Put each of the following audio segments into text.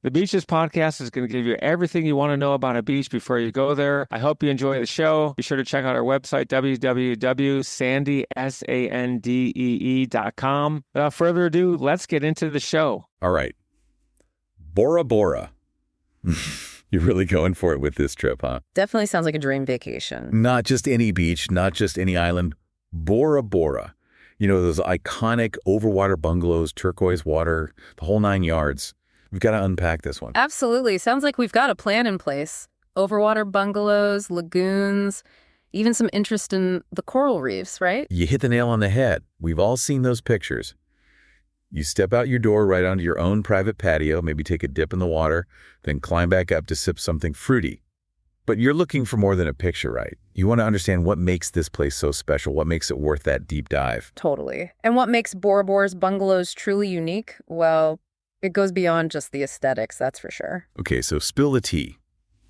The Beaches podcast is going to give you everything you want to know about a beach before you go there. I hope you enjoy the show. Be sure to check out our website, www.sandee.com. Without further ado, let's get into the show. All right. Bora Bora. You're really going for it with this trip, huh? Definitely sounds like a dream vacation. Not just any beach, not just any island. Bora Bora. You know, those iconic overwater bungalows, turquoise water, the whole 9 yards. We've got to unpack this one. Absolutely. Sounds like we've got a plan in place. Overwater bungalows, lagoons, even some interest in the coral reefs, right? You hit the nail on the head. We've all seen those pictures. You step out your door right onto your own private patio, maybe take a dip in the water, then climb back up to sip something fruity. But you're looking for more than a picture, right? You want to understand what makes this place so special, what makes it worth that deep dive. Totally. And what makes Bora Bora's bungalows truly unique? Well, it goes beyond just the aesthetics, that's for sure. Okay, so spill the tea.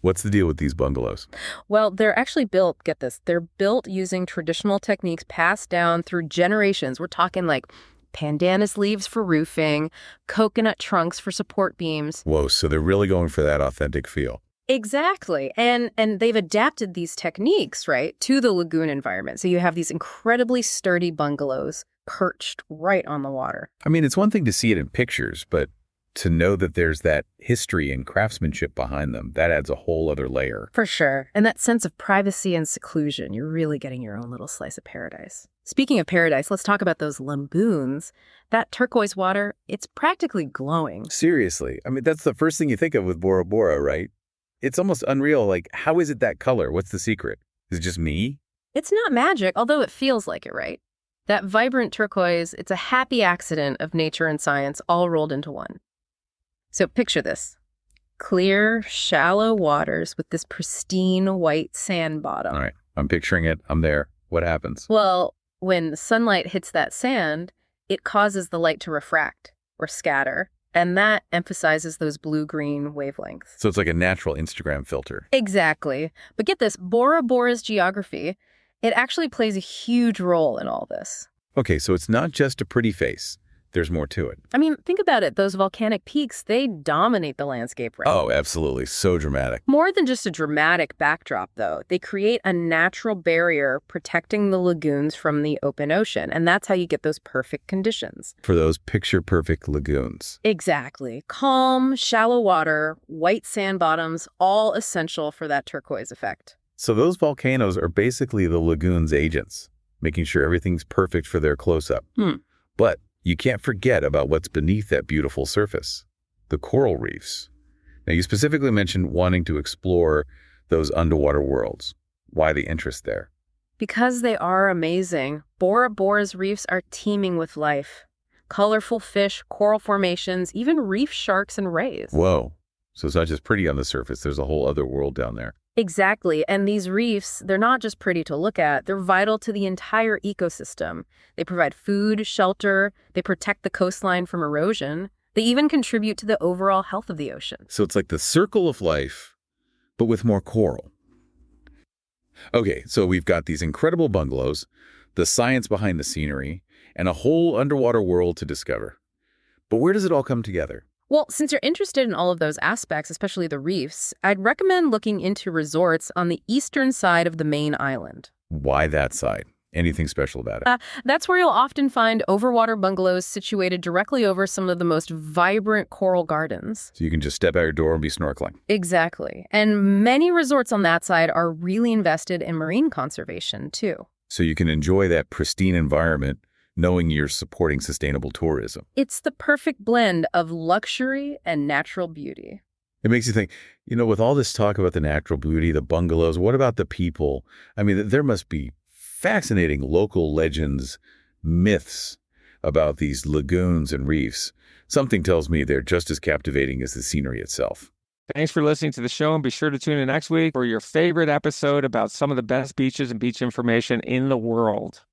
What's the deal with these bungalows? Well, they're actually built, get this, they're built using traditional techniques passed down through generations. We're talking like pandanus leaves for roofing, coconut trunks for support beams. Whoa, so they're really going for that authentic feel. Exactly. And they've adapted these techniques, right, to the lagoon environment. So you have these incredibly sturdy bungalows perched right on the water. I mean, it's one thing to see it in pictures, but to know that there's that history and craftsmanship behind them, that adds a whole other layer. For sure. And that sense of privacy and seclusion, you're really getting your own little slice of paradise. Speaking of paradise, let's talk about those lagoons. That turquoise water, it's practically glowing. Seriously. I mean, that's the first thing you think of with Bora Bora, right? It's almost unreal. Like, how is it that color? What's the secret? Is it just me? It's not magic, although it feels like it, right? That vibrant turquoise, it's a happy accident of nature and science all rolled into one. So picture this. Clear, shallow waters with this pristine white sand bottom. All right. I'm picturing it. I'm there. What happens? Well, when the sunlight hits that sand, it causes the light to refract or scatter, and that emphasizes those blue-green wavelengths. So it's like a natural Instagram filter. Exactly. But get this, Bora Bora's geography, it actually plays a huge role in all this. Okay, so it's not just a pretty face. There's more to it. I mean, think about it. Those volcanic peaks, they dominate the landscape, right? Oh, absolutely. So dramatic. More than just a dramatic backdrop, though. They create a natural barrier protecting the lagoons from the open ocean, and that's how you get those perfect conditions. For those picture-perfect lagoons. Exactly. Calm, shallow water, white sand bottoms, all essential for that turquoise effect. So those volcanoes are basically the lagoon's agents, making sure everything's perfect for their close-up. But you can't forget about what's beneath that beautiful surface, the coral reefs. Now, you specifically mentioned wanting to explore those underwater worlds. Why the interest there? Because they are amazing. Bora Bora's reefs are teeming with life. Colorful fish, coral formations, even reef sharks and rays. Whoa. So it's not just pretty on the surface. There's a whole other world down there. Exactly. And these reefs, they're not just pretty to look at. They're vital to the entire ecosystem. They provide food, shelter. They protect the coastline from erosion. They even contribute to the overall health of the ocean. So it's like the circle of life, but with more coral. Okay, so we've got these incredible bungalows, the science behind the scenery, and a whole underwater world to discover. But where does it all come together? Well, since you're interested in all of those aspects, especially the reefs, I'd recommend looking into resorts on the eastern side of the main island. Why that side? Anything special about it? That's where you'll often find overwater bungalows situated directly over some of the most vibrant coral gardens. So you can just step out your door and be snorkeling. Exactly. And many resorts on that side are really invested in marine conservation, too. So you can enjoy that pristine environment knowing you're supporting sustainable tourism. It's the perfect blend of luxury and natural beauty. It makes you think, you know, with all this talk about the natural beauty, the bungalows, what about the people? I mean, there must be fascinating local legends, myths about these lagoons and reefs. Something tells me they're just as captivating as the scenery itself. Thanks for listening to the show, and be sure to tune in next week for your favorite episode about some of the best beaches and beach information in the world.